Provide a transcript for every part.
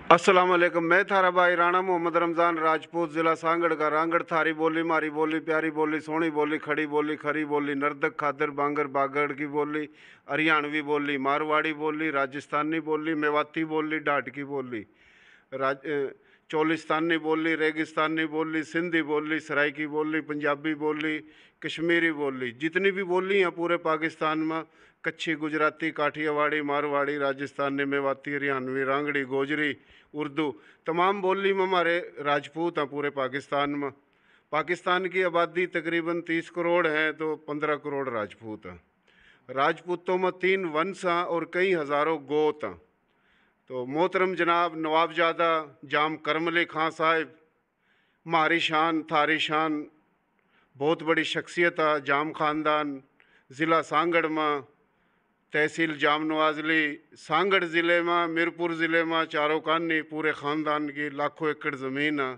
अस्सलाम वालेकुम। मैं थारा भाई राणा मोहम्मद रमज़ान राजपूत, ज़िला सांगड़ का रांगड़। थारी बोली, मारी बोली, प्यारी बोली, सोहनी बोली, खड़ी बोली, खरी बोली, नर्दक, खादर, बांगर, बागड़ की बोली, हरियाणवी बोली, मारवाड़ी बोली, राजस्थानी बोली, मेवाती बोली, डाट की बोली, चोलिस्तानी बोली, रेगिस्तानी बोली, सिंधी बोली, सराइकी बोली, पंजाबी बोली, कश्मीरी बोली, जितनी भी बोली हैं पूरे पाकिस्तान में, कच्छी, गुजराती, काठियावाड़ी, मारवाड़ी, राजस्थानी, मेवाती, हरियाणवी, रांगड़ी, गोजरी, उर्दू, तमाम बोली में हमारे राजपूत हैं पूरे पाकिस्तान में। पाकिस्तान की आबादी तकरीबन 30 करोड़ है, तो 15 करोड़ राजपूत हैं। राजपूतों में 3 वंश हैं और कई हज़ारों गोत हैं। तो मोहतरम जनाब नवाबजादा जाम करमली खां साहिब, हमारी शान थारी शान, बहुत बड़ी शख्सियत है। जाम ख़ानदान ज़िला सांगड़ में, तहसील जाम नवाजली, सांगड़ ज़िले में, मीरपुर ज़िले में, चारों कानी पूरे ख़ानदान की लाखों एकड़ ज़मीन है।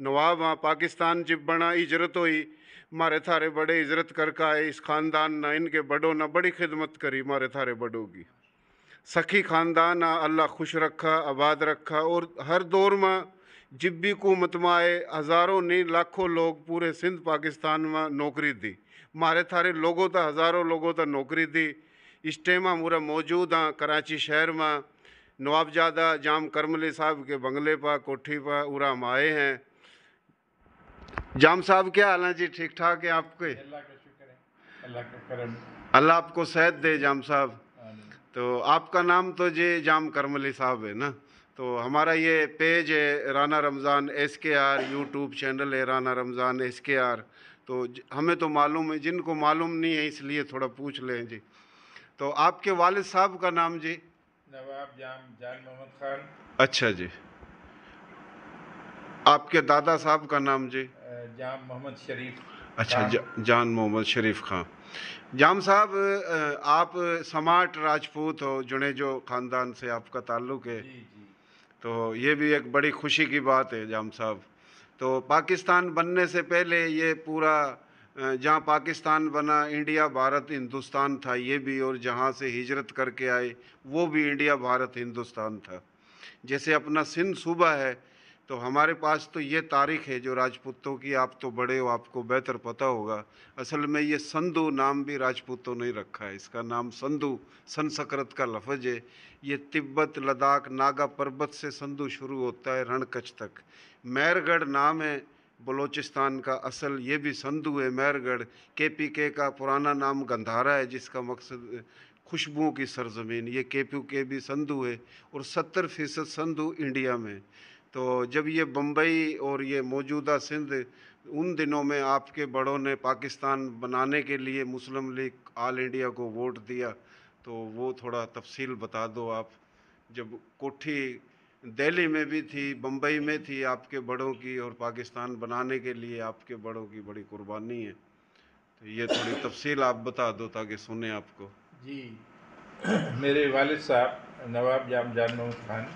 नवाब हाँ, पाकिस्तान जब बना इजरत हुई, मारे थारे बड़े इजरत करके आए इस ख़ानदान ने, इनके बड़ों ने बड़ी खिदमत करी मारे थारे बड़ों की। सखी ख़ानदान अल्लाह खुश रखा, आबाद रखा, और हर दौर में जब भी हुकूमत में आए हज़ारों नहीं लाखों लोग पूरे सिंध पाकिस्तान में नौकरी दी। मारे थारे लोगों तो हज़ारों लोगों तो नौकरी दी। इस टाइम मुरा मौजूद हाँ कराची शहर में, नवाबजादा जाम करमली साहब के बंगले पर, कोठी पर उरा हम आए हैं। जाम साहब क्या हाल है जी? ठीक ठाक है आपके? अल्लाह का शुक्र है, अल्लाह का करम। अल्लाह आपको सेहत दे जाम साहब। तो आपका नाम तो जी जाम करमली साहब है ना। तो हमारा ये पेज है Rana Ramzan SKR, YouTube channel है राना रमज़ान SKR। तो हमें तो मालूम है, जिनको मालूम नहीं है इसलिए थोड़ा पूछ लें जी। तो आपके वालिद साहब का नाम जी? नवाब जान मोहम्मद खान। अच्छा जी। आपके दादा साहब का नाम जी? जाम मोहम्मद शरीफ। अच्छा, जान मोहम्मद शरीफ खां। जाम साहब, आप समाट राजपूत हो, जुनेजो ख़ानदान से आपका ताल्लुक़ है। जी जी। तो ये भी एक बड़ी खुशी की बात है जाम साहब। तो पाकिस्तान बनने से पहले ये पूरा जहाँ पाकिस्तान बना इंडिया भारत हिंदुस्तान था ये भी, और जहाँ से हिजरत करके आए वो भी इंडिया भारत हिंदुस्तान था। जैसे अपना सिंध सूबा है, तो हमारे पास तो ये तारीख़ है जो राजपूतों की, आप तो बड़े हो आपको बेहतर पता होगा। असल में ये संधू नाम भी राजपूतों ने रखा है, इसका नाम संधू संस्कृत का लफ्ज़ है। ये तिब्बत, लद्दाख, नागा पर्वत से संधू शुरू होता है रणकच्छ तक। मैरगढ़ नाम है बलूचिस्तान का, असल ये भी संधू है मैरगढ़। KPK का पुराना नाम गंधारा है, जिसका मकसद खुशबुओं की सरजमीन। ये KPK भी संधू है, और 70% संधू इंडिया में। तो जब ये बम्बई और ये मौजूदा सिंध, उन दिनों में आपके बड़ों ने पाकिस्तान बनाने के लिए मुस्लिम लीग ऑल इंडिया को वोट दिया, तो वो थोड़ा तफसील बता दो आप। जब कोठी दिल्ली में भी थी, बम्बई में थी आपके बड़ों की, और पाकिस्तान बनाने के लिए आपके बड़ों की बड़ी कुर्बानी है, तो ये थोड़ी तफसील आप बता दो ताकि सुने आपको। जी मेरे वालिद साहब नवाब जान मोहम्मद खान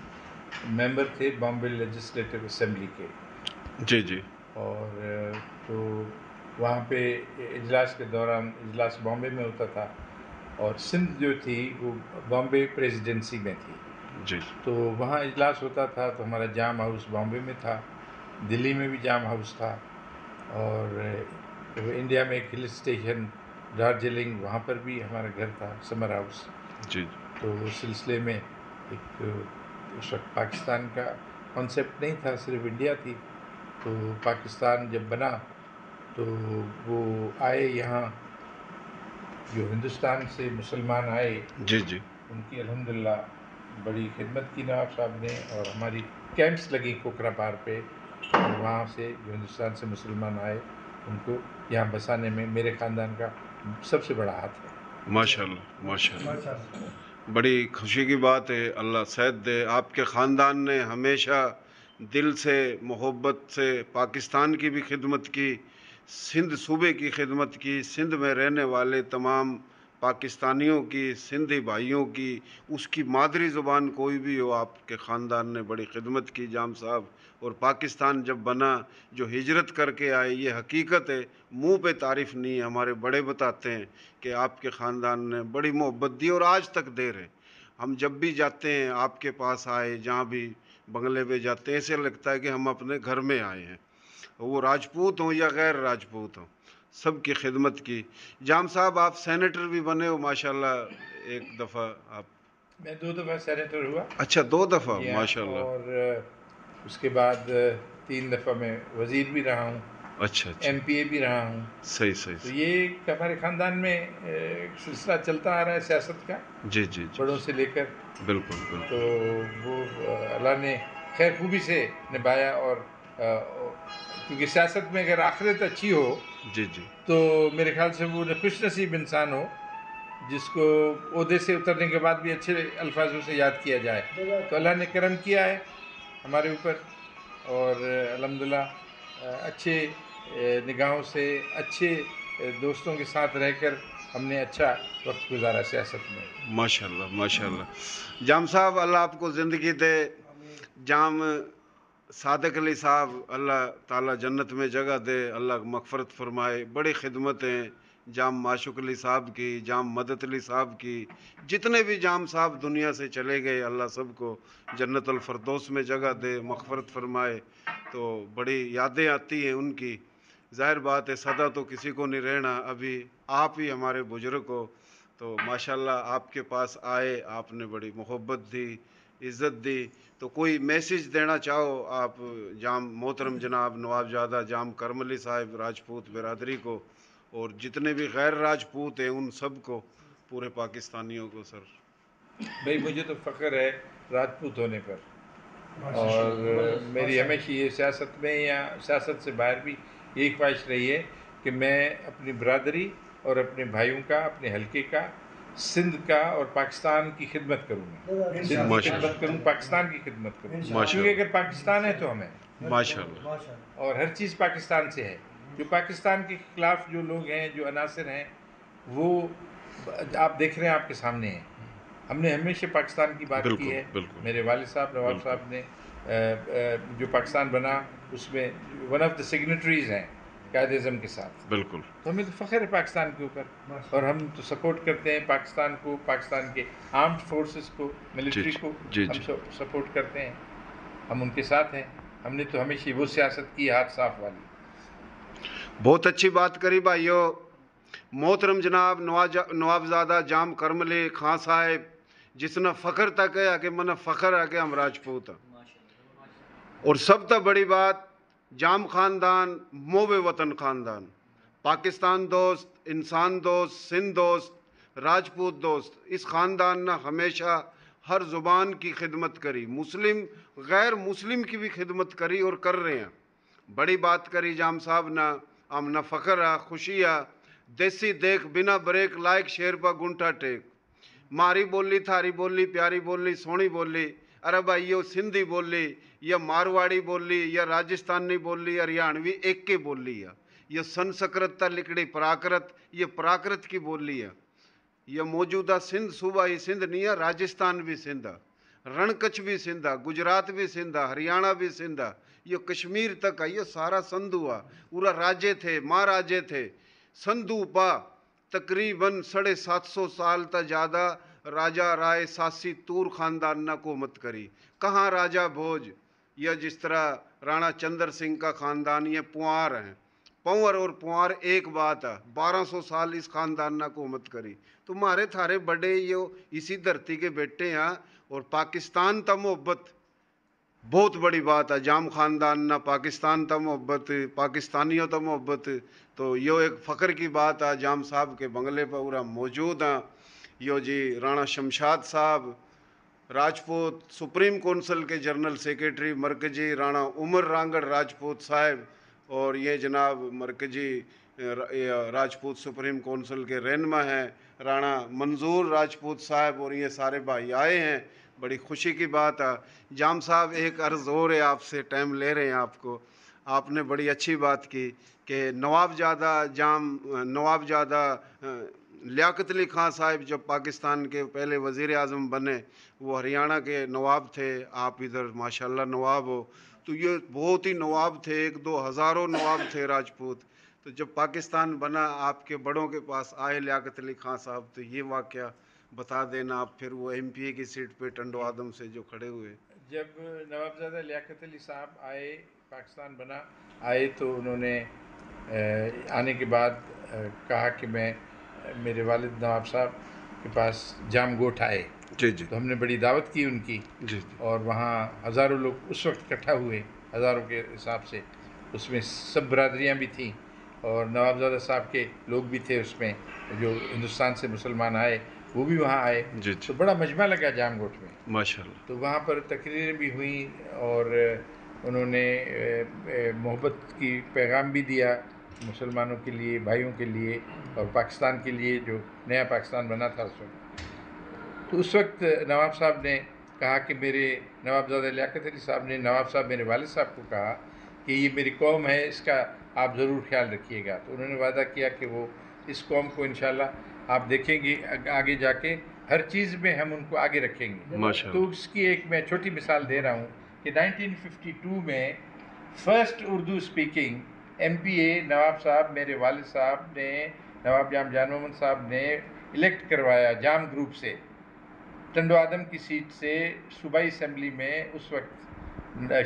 मेंबर थे बॉम्बे लेजिस्लेटिव असेंबली के। जी जी। और तो वहाँ पे इजलास के दौरान, इजलास बॉम्बे में होता था, और सिंध जो थी वो बॉम्बे प्रेसिडेंसी में थी। जी। तो वहाँ इजलास होता था, तो हमारा जाम हाउस बॉम्बे में था, दिल्ली में भी जाम हाउस था, और इंडिया में एक हिल स्टेशन दार्जिलिंग, वहाँ पर भी हमारा घर था, समर हाउस। जी। तो उस सिलसिले में एक उस वक्त पाकिस्तान का कॉन्सेप्ट नहीं था, सिर्फ इंडिया थी। तो पाकिस्तान जब बना तो वो आए यहाँ, जो हिंदुस्तान से मुसलमान आए, जी जी। उनकी अल्हम्दुलिल्लाह बड़ी खिदमत की नवाब साहब ने, और हमारी कैंप्स लगी कोकरापार पे, और वहाँ से जो हिंदुस्तान से मुसलमान आए उनको यहाँ बसाने में मेरे ख़ानदान का सबसे बड़ा हाथ है। माशाल्लाह माशाल्लाह, बड़ी खुशी की बात है। अल्लाह सेहत दे। आपके ख़ानदान ने हमेशा दिल से, मोहब्बत से पाकिस्तान की भी खिदमत की, सिंध सूबे की खिदमत की, सिंध में रहने वाले तमाम पाकिस्तानियों की, सिंधी भाइयों की, उसकी मादरी ज़ुबान कोई भी हो, आपके ख़ानदान ने बड़ी खिदमत की जाम साहब। और पाकिस्तान जब बना, जो हिजरत करके आए, ये हकीकत है, मुंह पे तारीफ़ नहीं है, हमारे बड़े बताते हैं कि आपके ख़ानदान ने बड़ी मोहब्बत दी और आज तक दे रहे। ہم جب بھی جاتے ہیں آپ کے پاس آئے، جہاں بھی بنگلے پہ جاتے ہیں ایسے لگتا ہے کہ ہم اپنے گھر میں آئے ہیں، وہ راجپوت ہوں یا غیر راجپوت ہوں، سب کی خدمت کی۔ جام صاحب آپ سینیٹر بھی بنے ہو ماشاءاللہ، ایک دفعہ آپ؟ میں 2 دفعہ سینیٹر ہوا اچھا 2 دفعہ، جی ہاں، ماشاءاللہ۔ اور اس کے بعد 3 دفعہ میں وزیر بھی رہا ہوں، اچھا اچھا، MP بھی رہا ہوں۔ صحیح صحیح تو صحیح۔ یہ ایک ہمارے خاندان میں ایک سلسلہ چلتا آ رہا ہے سیاست کا، جی جی جی، بڑوں سے لے کر۔ بالکل بالکل۔ تو وہ اللہ نے خیر خوبی سے نبھایا، اور کیونکہ سیاست میں اگر آخرت اچھی ہو جی جی، تو میرے خیال سے وہ خوش نصیب انسان ہو جس کو عہدے سے اترنے کے بعد بھی اچھے الفاظوں سے یاد کیا جائے۔ تو اللہ نے کرم کیا ہے ہمارے اوپر، اور الحمدللہ اچھے نگاہوں سے، اچھے دوستوں کے ساتھ رہ کر ہم نے اچھا وقت گزارا سیاست میں۔ ماشاءاللہ ماشاءاللہ۔ جام صاحب اللہ آپ کو زندگی دے، جام صادق علی صاحب اللہ تعالیٰ جنت میں جگہ دے، اللہ مغفرت فرمائے، بڑی خدمتیں جام معشوق علی صاحب کی، جام مدد علی صاحب کی، جتنے بھی جام صاحب دنیا سے چلے گئے اللہ سب کو جنت الفردوس میں جگہ دے، مغفرت فرمائے۔ تو بڑی یادیں آتی ہیں ان کی، ظاہر بات ہے سدا تو کسی کو نہیں رہنا، ابھی آپ ہی ہمارے بزرگ ہو، تو ماشاءاللہ آپ کے پاس آئے، آپ نے بڑی محبت دی، عزت دی۔ تو کوئی میسیج دینا چاہو آپ جام محترم جناب نوابزادہ جام کرم علی صاحب راجپوت برادری کو، اور جتنے بھی غیر راجپوت ہیں ان سب کو، پورے پاکستانیوں کو؟ سر بھائی مجھے تو فخر ہے راجپوت ہونے پر، اور میری ہمیشہ یہ سیاست میں یا سیاست سے باہر بھی یہی خواہش رہی ہے کہ میں اپنی برادری اور اپنے بھائیوں کا، اپنے حلقے کا، سندھ کا اور پاکستان کی خدمت کروں میں، سندھ کی خدمت کروں، پاکستان کی خدمت کروں، کیونکہ اگر پاکستان ہے تو ہمیں، ماشاءاللہ اور ہر چیز پاکستان سے ہے۔ جو پاکستان کے خلاف جو لوگ ہیں، جو عناصر ہیں، وہ آپ دیکھ رہے ہیں، آپ کے سامنے ہیں۔ ہم نے ہمیشہ پاکستان کی بات کی بالکل ہے۔ بالکل میرے والد صاحب نواب بالکل صاحب نے جو پاکستان بنا اس میں ون آف دا سگنیٹریز ہیں قائد اعظم کے ساتھ۔ بالکل۔ تو ہمیں تو فخر ہے پاکستان کے اوپر، اور ہم تو سپورٹ کرتے ہیں پاکستان کو، پاکستان کے آرمڈ فورسز کو، ملٹری کو جی ہم جی، سپورٹ کرتے ہیں، ہم ان کے ساتھ ہیں۔ ہم نے تو ہمیشہ وہ سیاست کی ہاتھ صاف والی۔ بہت اچھی بات کری بھائیو۔ محترم جناب نوابزادہ جام کرم علی خان صاحب جس نے فخر تک ہے کہ من فخر ہے کہ ہم راجپوت ہیں، اور سب تا بڑی بات جام خاندان موب وطن خاندان، پاکستان دوست، انسان دوست، سندھ دوست، راجپوت دوست، اس خاندان نے ہمیشہ ہر زبان کی خدمت کری، مسلم غیر مسلم کی بھی خدمت کری اور کر رہے ہیں۔ بڑی بات کری جام صاحب نے، ہم نہ فخر ہے، خوشی ہے۔ دیسی دیکھ بنا بریک لائک شیر پا گنٹا ٹیک، ماری بولی تھاری بولی پیاری بولی سونی بولی، ارے بھائی یہ سندھی بولی یا مارواڑی بولی یا راجستانی بولی ہریانوی ایک کی بولی ہے، یہ سنسکرت تا لکڑی پراکرت، یہ پراکرت کی بولی ہے۔ یہ موجودہ سندھ صوبہ ہی سندھ نہیں ہے، راجستان بھی سندھ ہے، رن کچھ بھی سندھ ہے، گجرات بھی سندھ ہے، ہریانہ بھی سندھ ہے، یہ کشمیر تک ہے، یہ سارا سندھو ہے، پورا راجے تھے، مہاراجے تھے۔ سندھو پا تقریباً 750 سال تا زیادہ راجہ رائے ساسی تور خاندان نے حکومت کری۔ کہاں راجہ بھوج، یہ جس طرح رانا چندر سنگھ کا خاندان، یہ پوار ہیں، پونور اور پوار ایک بات ہے، 1200 سال اس خاندان نے حکومت کری۔ تمہارے تھارے بڑے یہ اسی دھرتی کے بیٹے ہیں، اور پاکستان تا محبت بہت بڑی بات ہے، جام خاندان نہ پاکستان تا محبت، پاکستانیوں تا محبت، تو یہ ایک فخر کی بات ہے۔ جام صاحب کے بنگلے پر پورا موجود ہیں، یہ جی رانا شمشاد صاحب راجپوت سپریم کونسل کے جنرل سیکریٹری مرکزی، رانا عمر رانگڑ راجپوت صاحب، اور یہ جناب مرکزی راجپوت سپریم کونسل کے رہنما ہیں رانا منظور راجپوت صاحب، اور یہ سارے بھائی آئے ہیں، بڑی خوشی کی بات ہے۔ جام صاحب ایک عرض اور ہے آپ سے، ٹائم لے رہے ہیں آپ کو، آپ نے بڑی اچھی بات کی کہ نوابزادہ لیاقت علی خان صاحب جب پاکستان کے پہلے وزیر اعظم بنے، وہ ہریانہ کے نواب تھے، آپ ادھر ماشاءاللہ نواب ہو، تو یہ بہت ہی نواب تھے، 1-2 ہزاروں نواب تھے راجپوت۔ تو جب پاکستان بنا آپ کے بڑوں کے پاس آئے لیاقت علی خان صاحب، تو یہ واقعہ बता देना आप, फिर वो एमपीए की सीट पे टंडो आदम से जो खड़े हुए। जब नवाबजादा लियाकत अली साहब आए, पाकिस्तान बना, आए तो उन्होंने आने के बाद कहा कि मैं मेरे वालिद नवाब साहब के पास जाम गोट आए, जी जी तो हमने बड़ी दावत की उनकी, जी जी और वहाँ हज़ारों लोग उस वक्त इकट्ठा हुए, हज़ारों के हिसाब से, उसमें सब बरादरियाँ भी थीं और नवाबजादा साहब के लोग भी थे उसमें, जो हिंदुस्तान से मुसलमान आए वो भी वहाँ आए, जी तो जी बड़ा मजमा लगा जामगोट में। माशाल्लाह। तो वहाँ पर तकरीरें भी हुई और उन्होंने मोहब्बत की पैगाम भी दिया मुसलमानों के लिए, भाइयों के लिए और पाकिस्तान के लिए, जो नया पाकिस्तान बना था उस वक्त। तो उस वक्त नवाब साहब ने कहा कि मेरे नवाबजादा लियाकत अली साहब ने, नवाब साहब मेरे वालिद साहब को कहा कि ये मेरी कौम है, इसका आप ज़रूर ख्याल रखिएगा। तो उन्होंने वादा किया कि वो इस कौम को इंशाल्लाह आप देखेंगे आगे जाके हर चीज़ में हम उनको आगे रखेंगे। माशाल्लाह। तो उसकी एक मैं छोटी मिसाल दे रहा हूँ कि 1952 में फ़र्स्ट उर्दू स्पीकिंग MPA नवाब साहब मेरे वालिद साहब ने, नवाब जाम मोहम्मद साहब ने इलेक्ट करवाया जाम ग्रुप से, टंडो आदम की सीट से सूबाई असम्बली में। उस वक्त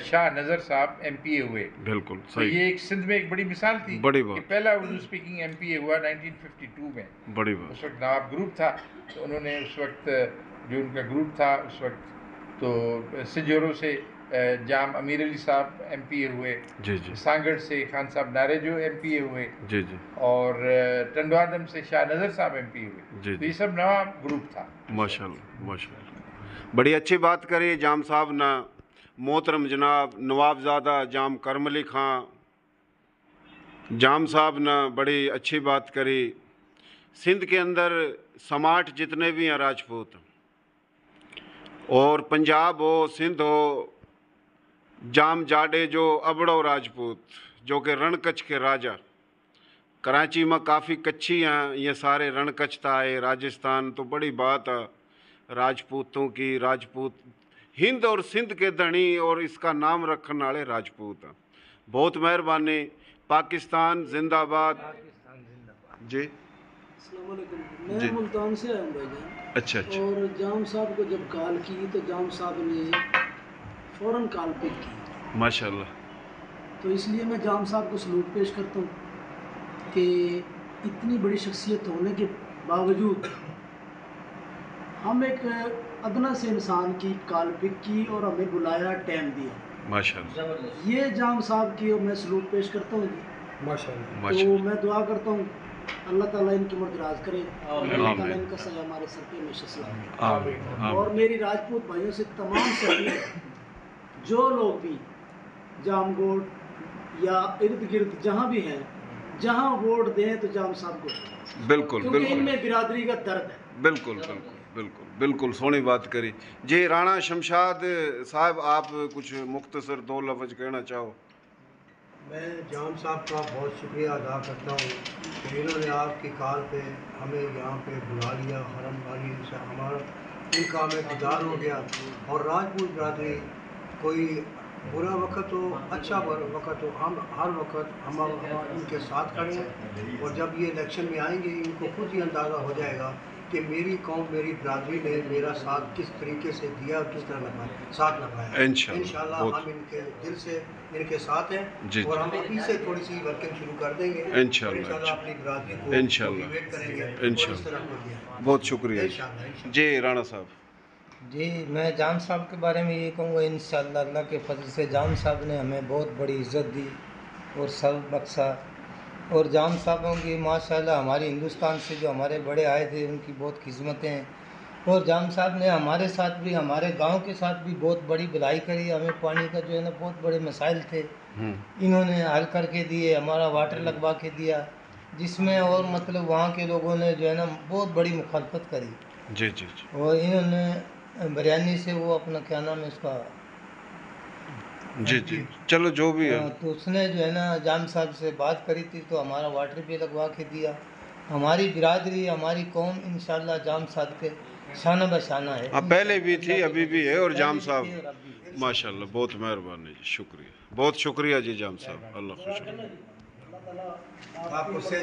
शाह नज़र साहब MPA हुए। बिल्कुल तो सही, ये एक सिंध में एक बड़ी मिसाल थी, बड़ी कि बात, पहला उर्दू स्पीकिंग MPA हुआ 1952 में। बड़ी उस बात। वक्त नवाब ग्रुप था, तो उन्होंने उस वक्त जो उनका ग्रुप था उस वक्त, तो सिजोरों से जाम अमीर अली साहब MPA हुए, जी जी सांगड़ से खान साहब नारे जो MPA हुए, जी जी और टंडो आदम से शाह नज़र साहब MPA हुए। जी तो ये जी सब नवाब ग्रुप था। माशाल्लाह माशाल्लाह। बड़ी अच्छी बात करी जाम साहब ना, मोहतरम जनाब नवाबजादा जाम करमली खां जाम साहब ने बड़ी अच्छी बात करी। सिंध के अंदर समाट जितने भी हैं राजपूत, और पंजाब हो, सिंध हो, जाम जाडे जो अबड़ो राजपूत जो कि रणकच्छ के राजा, कराची में काफ़ी कच्ची हैं ये सारे रणकच्छता है। राजस्थान तो बड़ी बात है राजपूतों की, राजपूत हिंद और सिंध के धनी और इसका नाम रखने वाले राजपूत हैं। बहुत मेहरबानी। पाकिस्तान जिंदाबाद। जी अस्सलाम वालेकुम। मैं जी मुल्तान से आया हूँ भाईजान। अच्छा अच्छा और जाम साहब को जब कॉल की तो जाम साहब ने फ़ौरन कॉल पिक की, माशाल्लाह। तो इसलिए मैं जाम साहब को सलूट पेश करता हूँ कि इतनी बड़ी शख्सियत होने के बावजूद हम एक अदना से इंसान की कॉल पिक की और हमें बुलाया, टाइम दिया। माशाल्लाह ये जाम साहब की मैं सलूट पेश करता हूँ। माशाल्लाह। तो माशाल्लाह मैं दुआ करता हूँ अल्लाह ताला इनकी उम्र दराज करे, और अल्लाह ताला आमीन इनका सया हमारे सर पे हमेशा सलाम करे। आमीन और आमीन। मेरी राजपूत भाइयों से तमाम से अपील है, जो लोग भी जामगोट या इर्द गिर्द जहाँ भी हैं, जहाँ वोट दें तो जाम साहब को दें, बिल्कुल क्योंकि बिल्कुल इनमें बिरादरी का दर्द है। बिल्कुल बिल्कुल बिल्कुल बिल्कुल सोनी बात करी जी। राणा शमशाद साहब, आप कुछ मुख्तसर दो लफ्ज कहना चाहो? मैं जाम साहब का बहुत शुक्रिया अदा करता हूँ कि इन्होंने आपकी कॉल पे हमें यहाँ पे बुला लिया, हरम वाली से हमारा इनका हमें दीदार हो गया। और राजपूत बरादरी कोई बुरा वक्त हो, अच्छा वक्त हो, हम हर वक्त हम इनके साथ खड़े हैं। और जब ये इलेक्शन में आएंगे इनको खुद ही अंदाज़ा हो जाएगा कि मेरी कौम, मेरी बरादरी ने मेरा साथ किस तरीके से दिया और किस तरह निभाया, साथ निभाया। इंशाल्लाह बहुत हम इनके दिल से इनके साथ हैं, जी और जी हम अभी से थोड़ी सी वर्किंग शुरू कर देंगे। इंशाल्लाह, और इंशाल्लाह अपनी बरादरी को इंशाल्लाह, मोटिवेट करेंगे और इस इंशाल्लाह। तरफ को दिया। बहुत शुक्रिया इंशाल्लाह। जी। राणा साहब जी, मैं जाम साहब के बारे में ये कहूँगा, इंशाअल्लाह अल्लाह के फजल से जाम साहब ने हमें बहुत बड़ी इज़्ज़त दी और सब बख्शा। और जाम साहबों की माशाअल्लाह हमारी हिंदुस्तान से जो हमारे बड़े आए थे उनकी बहुत खिदमतें हैं। और जाम साहब ने हमारे साथ भी, हमारे गांव के साथ भी बहुत बड़ी भलाई करी। हमें पानी का जो है ना बहुत बड़े मसाइल थे, इन्होंने हल करके दिए, हमारा वाटर लगवा के दिया, जिसमें और मतलब वहाँ के लोगों ने जो है ना बहुत बड़ी मुखालफत करी। जी जी जी और इन्होंने बिरयानी से वो अपना क्या नाम है उसका, जी जी चलो जो भी है। तो उसने जो है ना जाम साहब से बात करी थी तो हमारा वाटर भी लगवा के दिया। हमारी बिरादरी, हमारी कौम इंशाल्लाह जाम साहब के शाना बशाना है। हाँ, पहले भी थी, अभी भी है, और जाम पहले भी थी और साहब अब भी है। माशाल्लाह बहुत मेहरबानी जी, शुक्रिया, बहुत शुक्रिया जी जाम साहब। अल्लाह खुश रखे। आप उससे